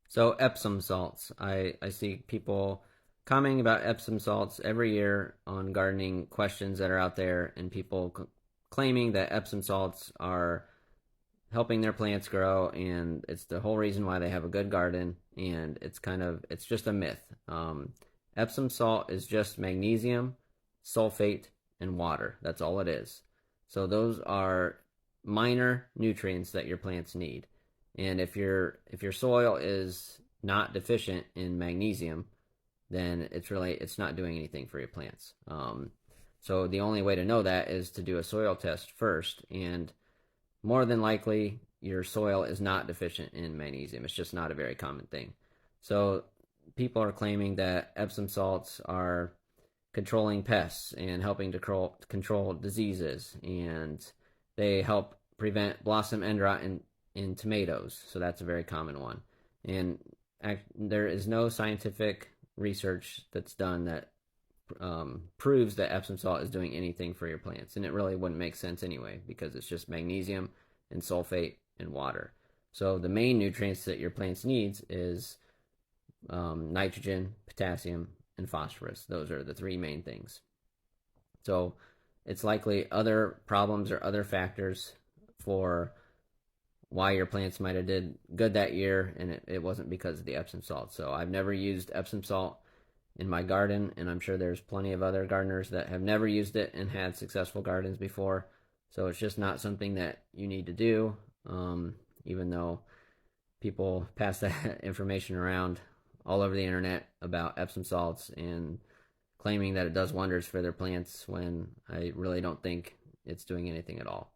So Epsom salts. I see people commenting about Epsom salts every year on gardening questions that are out there, and people claiming that Epsom salts are helping their plants grow, and it's the whole reason why they have a good garden. And it's just a myth. Epsom salt is just magnesium, sulfate, and water. That's all it is. So those are minor nutrients that your plants need. And if your soil is not deficient in magnesium, then it's not doing anything for your plants. So the only way to know that is to do a soil test first, and more than likely your soil is not deficient in magnesium. It's just not a very common thing. So people are claiming that Epsom salts are controlling pests and helping to control diseases, and they help prevent blossom end rot in tomatoes. So that's a very common one. And there is no scientific research that's done that proves that Epsom salt is doing anything for your plants. And it really wouldn't make sense anyway, because it's just magnesium and sulfate and water. So the main nutrients that your plants needs is nitrogen, potassium, and phosphorus. Those are the three main things. So it's likely other problems or other factors for why your plants might have did good that year, and it wasn't because of the Epsom salt. So I've never used Epsom salt in my garden, and I'm sure there's plenty of other gardeners that have never used it and had successful gardens before. So it's just not something that you need to do, even though people pass that information around all over the internet about Epsom salts and claiming that it does wonders for their plants, when I really don't think it's doing anything at all.